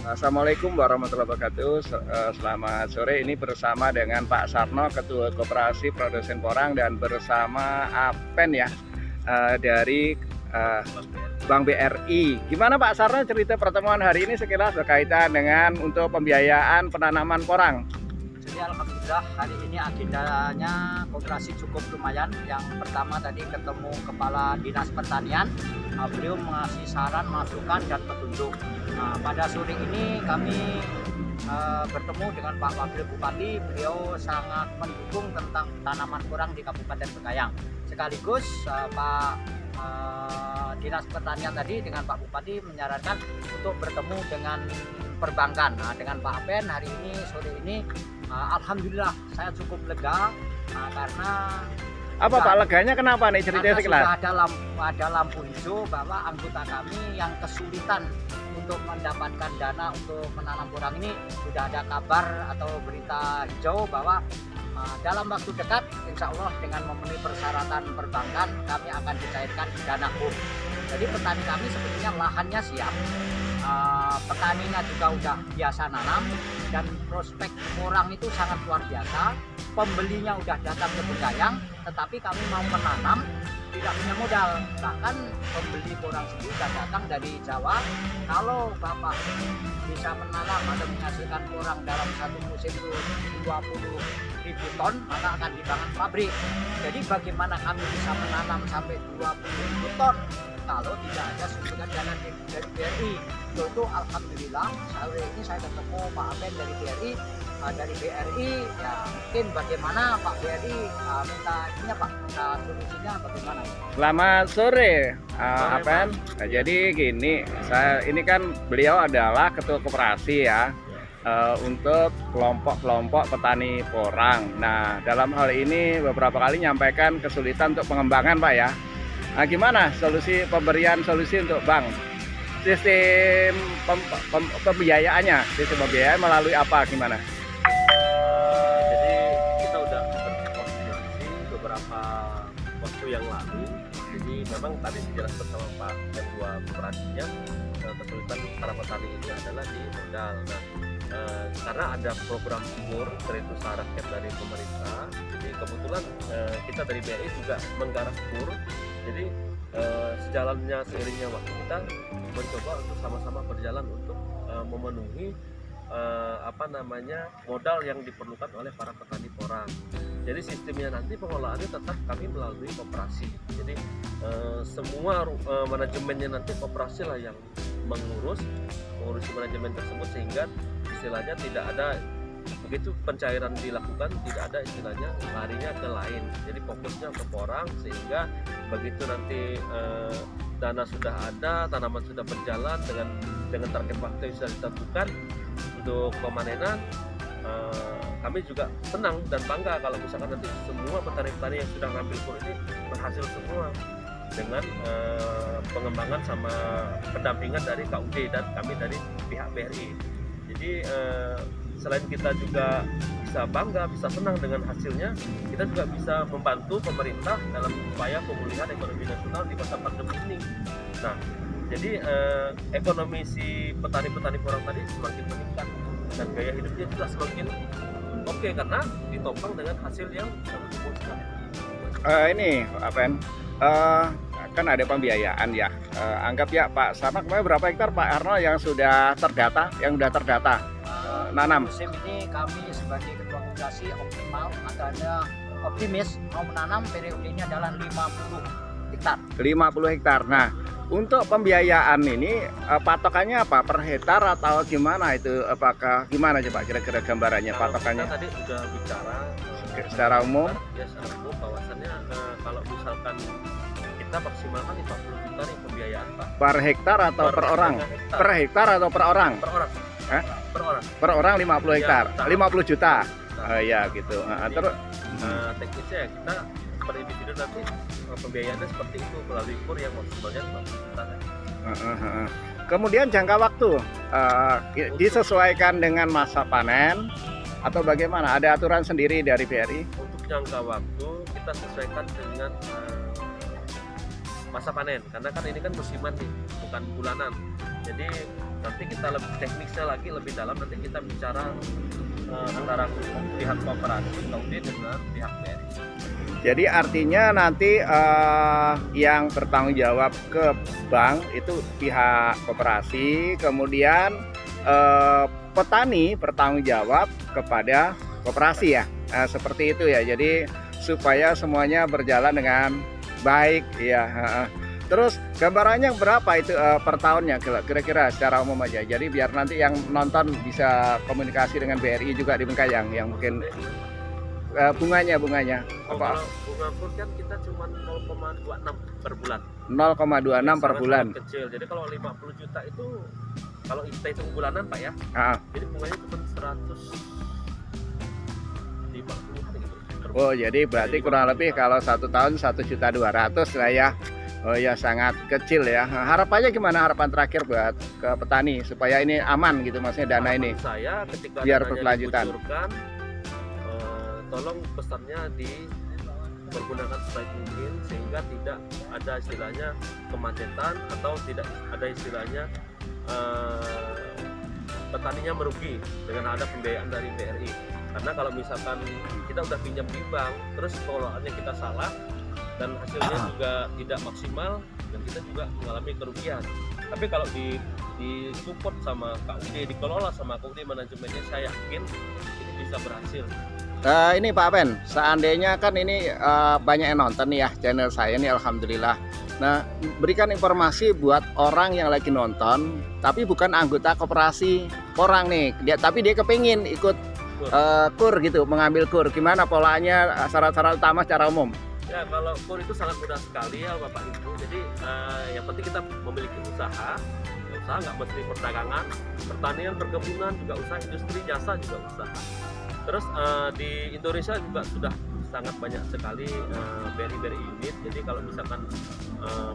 Assalamualaikum warahmatullahi wabarakatuh. Selamat sore. Ini bersama dengan Pak Sarno, Ketua Koperasi Produsen Porang, dan bersama Apen ya, dari Bank BRI. Gimana Pak Sarno cerita pertemuan hari ini sekilas berkaitan dengan untuk pembiayaan penanaman porang? Jadi alhamdulillah hari ini agendanya koperasi cukup lumayan. Yang pertama tadi ketemu Kepala Dinas Pertanian, beliau mengasih saran, masukan dan petunjuk. Nah, pada sore ini kami bertemu dengan Pak Wakil Bupati. Beliau sangat mendukung tentang tanaman porang di Kabupaten Bengkayang. Sekaligus Pak Dinas Pertanian tadi dengan Pak Bupati menyarankan untuk bertemu dengan perbankan. Nah, dengan Pak Apen hari ini sore ini alhamdulillah saya cukup lega karena apa Pak leganya kenapa nih ceritanya sekilas? Sudah ada lampu hijau bahwa anggota kami yang kesulitan untuk mendapatkan dana untuk menanam porang ini sudah ada kabar atau berita hijau bahwa dalam waktu dekat insya Allah dengan memenuhi persyaratan perbankan kami akan dicairkan dana BUM. Jadi petani kami sebetulnya lahannya siap, petaninya juga udah biasa nanam dan prospek porang itu sangat luar biasa. Pembelinya udah datang ke Bengkayang, tetapi kami mau menanam tidak punya modal. Bahkan pembeli porang sendiri sudah datang dari Jawa. Kalau Bapak bisa menanam atau menghasilkan porang dalam satu musim itu 20.000 ton, maka akan dibangun pabrik. Jadi bagaimana kami bisa menanam sampai 20.000 ton kalau tidak ada suntikan dana dari BRI? Itu alhamdulillah sore ini saya ketemu Pak Apen dari BRI. Dari BRI ya mungkin bagaimana Pak BRI minta ininya Pak, minta solusinya bagaimana? Selamat sore Apen. Nah, jadi gini, ini kan beliau adalah ketua koperasi ya, untuk kelompok-kelompok petani porang. Nah, dalam hal ini beberapa kali nyampaikan kesulitan untuk pengembangan Pak ya. Nah, gimana pemberian solusi untuk bank? Sistem pembiayaannya, sistem pembiayaan melalui apa, gimana? Jadi kita udah berkoordinasi beberapa waktu yang lalu. Jadi memang tadi dijelaskan sama Pak Ketua Koperasinya, kesulitan para petani ini adalah di modal. Nah, karena ada program KUR, kredit usaha rakyat dari pemerintah. Jadi kebetulan kita dari BRI juga menggarap KUR. Jadi sejalannya seiringnya waktu kita mencoba untuk sama-sama berjalan untuk memenuhi modal yang diperlukan oleh para petani porang. Jadi sistemnya nanti pengelolaannya tetap kami melalui koperasi. Jadi semua manajemennya nanti koperasi lah yang mengurusi manajemen tersebut, sehingga istilahnya tidak ada begitu pencairan dilakukan, tidak ada istilahnya larinya ke lain. Jadi fokusnya ke porang, sehingga begitu nanti dana sudah ada, tanaman sudah berjalan dengan target waktu yang sudah ditentukan untuk pemanenan, kami juga senang dan bangga kalau misalkan nanti semua petani-petani yang sudah ngambil KUR ini berhasil semua dengan pengembangan sama pendampingan dari KUD dan kami dari pihak BRI. Jadi selain kita juga bisa bangga, bisa senang dengan hasilnya, kita juga bisa membantu pemerintah dalam upaya pemulihan ekonomi nasional di masa pandemi ini. Nah, jadi ekonomi si petani-petani porang tadi semakin meningkat dan gaya hidupnya juga semakin oke karena ditopang dengan hasil yang sangat memuaskan. Ini Apen, kan ada pembiayaan ya. Anggap ya Pak Sarno, kemarin berapa hektar Pak Arno yang sudah terdata, nanam? Musim ini kami sebagai ketua koperasi optimis mau menanam periodenya adalah 50 hektar. 50 hektar. Nah, untuk pembiayaan ini patokannya apa? Per hektar atau gimana itu? Apakah gimana coba kira-kira gambarannya patokannya? Kita tadi sudah bicara secara umum. Ya, secara umum bahwasannya kalau misalkan kita maksimalkan 50 juta nih pembiayaan Pak. Per hektar atau per orang? Per hektar atau per orang? Per orang. Per orang. Per orang 50 hektar. Ya, 50 juta. Ya gitu. Terus teknisnya kita per individu nanti pembiayaannya seperti itu melalui KUR yang maksimalnya 50 juta. Kemudian jangka waktu disesuaikan dengan masa panen atau bagaimana? Ada aturan sendiri dari BRI? Untuk jangka waktu kita sesuaikan dengan masa panen, karena kan ini kan musiman nih, bukan bulanan. Jadi nanti kita lebih teknisnya lagi lebih dalam, nanti kita bicara antara pihak koperasi KUD dengan pihak BRI. Jadi artinya nanti yang bertanggung jawab ke bank itu pihak koperasi, kemudian petani bertanggung jawab kepada koperasi ya, seperti itu ya. Jadi supaya semuanya berjalan dengan baik ya. Terus gambarannya berapa itu per tahunnya kira-kira secara umum aja. Jadi biar nanti yang nonton bisa komunikasi dengan BRI juga di Bengkayang yang mungkin bunganya Oh, apa? kalau bunga pun kan kita cuma 0,26 per bulan. 0,26 per bulan. Sangat kecil. Jadi kalau 50 juta itu kalau kita hitung bulanan Pak ya. Jadi bunganya cuma 150 gitu. Oh, jadi berarti kurang lebih kalau 1 tahun 1.200.000 lah ya. Oh ya, sangat kecil ya. Harapannya gimana, harapan terakhir buat ke petani supaya ini aman gitu, maksudnya dana ini saya ketika biar dananya berkelanjutan. dikucurkan, tolong pesannya dipergunakan sebaik mungkin sehingga tidak ada istilahnya kemacetan atau tidak ada istilahnya petaninya merugi dengan ada pembiayaan dari BRI. Karena kalau misalkan kita udah pinjam di bank terus pengelolaannya kita salah dan hasilnya juga tidak maksimal dan kita juga mengalami kerugian. Tapi kalau di support sama KUD, dikelola sama KUD manajemennya, saya yakin ini bisa berhasil. Ini Pak Apen, seandainya kan ini banyak yang nonton nih ya channel saya nih, alhamdulillah. Nah, berikan informasi buat orang yang lagi nonton tapi bukan anggota koperasi porang nih, tapi dia kepingin ikut kur gitu, mengambil kur. Gimana polanya, syarat-syarat utama secara umum? Ya, kalau kur itu sangat mudah sekali ya Bapak Ibu. Jadi yang penting kita memiliki usaha nggak mesti perdagangan, pertanian, perkebunan juga usaha, industri, jasa juga usaha. Terus di Indonesia juga sudah sangat banyak sekali BRI unit. Jadi kalau misalkan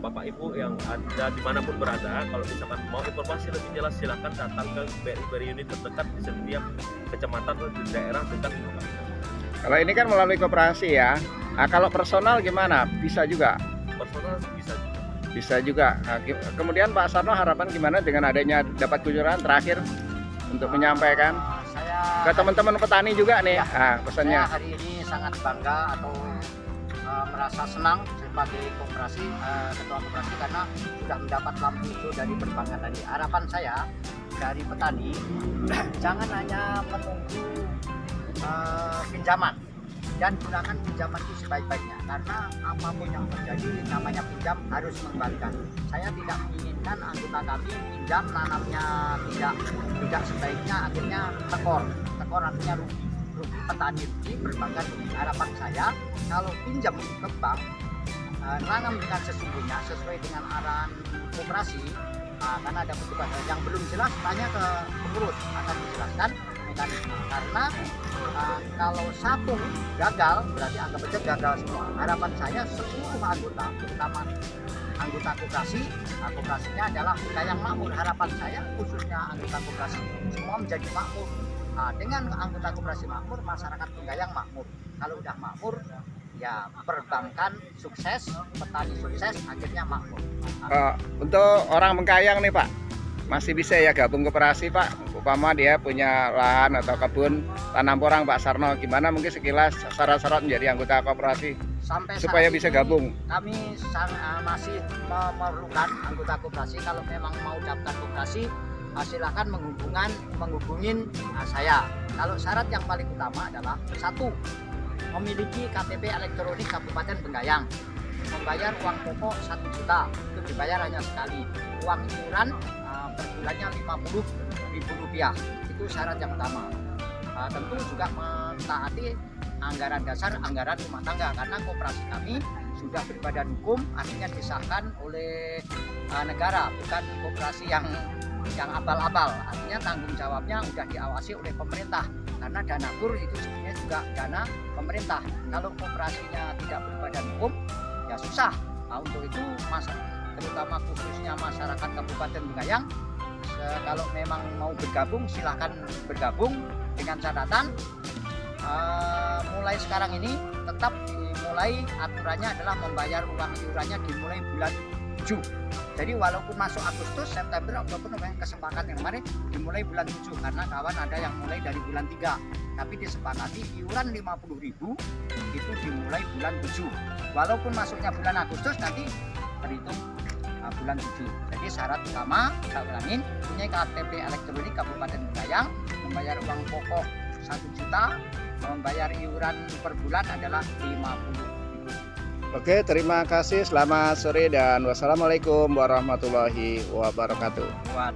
Bapak Ibu yang ada dimanapun berada, kalau misalkan mau informasi lebih jelas silahkan datang ke BRI unit terdekat di setiap kecamatan atau di daerah dekat Bapak Ibu. Kalau ini kan melalui koperasi ya. Nah, kalau personal gimana? Bisa juga? Personal bisa juga. Bisa juga. Nah, kemudian Pak Sarno harapan gimana dengan adanya dapat kunjungan terakhir untuk menyampaikan Saya ke teman-teman petani juga nih, pesannya. Saya hari ini sangat bangga atau merasa senang sebagai koperasi, ketua koperasi karena sudah mendapat lampu hijau dari perbankan tadi. Harapan saya dari petani jangan hanya menunggu pinjaman dan gunakan pinjaman itu sebaik-baiknya, karena apapun yang terjadi namanya pinjam harus mengembalikan. Saya tidak menginginkan anggota kami pinjam nanamnya tidak sebaiknya, akhirnya tekor artinya rugi petani, rugi, perbankan rugi. Harapan saya kalau pinjam ke bank, nanam dengan sesungguhnya sesuai dengan arahan koperasi, karena ada petugas yang belum jelas tanya ke pengurus, akan dijelaskan mekanisme. Karena kalau satu gagal berarti anggap saja gagal semua. Harapan saya seluruh anggota, terutama anggota koperasi, koperasinya adalah Bengkayang makmur. Harapan saya khususnya anggota koperasi semua menjadi makmur. Dengan anggota koperasi makmur, masyarakat Bengkayang makmur. Kalau udah makmur, ya perbankan sukses, petani sukses, akhirnya makmur. Untuk orang Bengkayang nih Pak, masih bisa ya gabung koperasi Pak? Umpama dia punya lahan atau kebun tanam porang Pak Sarno, gimana mungkin sekilas syarat-syarat menjadi anggota koperasi sampai supaya bisa ini, gabung? Kami masih memerlukan anggota koperasi. Kalau memang mau daftar koperasi, silakan menghubungin saya. Kalau syarat yang paling utama adalah satu, memiliki KTP elektronik Kabupaten Bengkayang, membayar uang pokok 1 juta, itu dibayar hanya sekali. Uang iuran per bulannya Rp50.000, itu syarat yang utama. Tentu juga mentaati anggaran dasar, anggaran rumah tangga, karena koperasi kami sudah berbadan hukum, artinya disahkan oleh negara, bukan koperasi yang abal-abal. Artinya tanggung jawabnya sudah diawasi oleh pemerintah, karena dana kur itu sebenarnya juga dana pemerintah. Kalau koperasinya tidak berbadan hukum, ya susah. Untuk itu terutama khususnya masyarakat Kabupaten Bengkayang, kalau memang mau bergabung silahkan bergabung dengan catatan mulai sekarang ini tetap dimulai aturannya adalah membayar uang iurannya dimulai bulan 7. Jadi walaupun masuk Agustus, September, Oktober, November, kesepakatan yang kemarin dimulai bulan 7 karena kawan ada yang mulai dari bulan 3. Tapi disepakati iuran 50.000 itu dimulai bulan 7. Walaupun masuknya bulan Agustus nanti berhitung bulan 7. Jadi syarat utama, saya ulangin, punya KTP elektronik Kabupaten Bengkayang, membayar uang pokok 1 juta, membayar iuran per bulan adalah 50.000. Oke, terima kasih. Selamat sore dan wassalamualaikum warahmatullahi wabarakatuh. Buat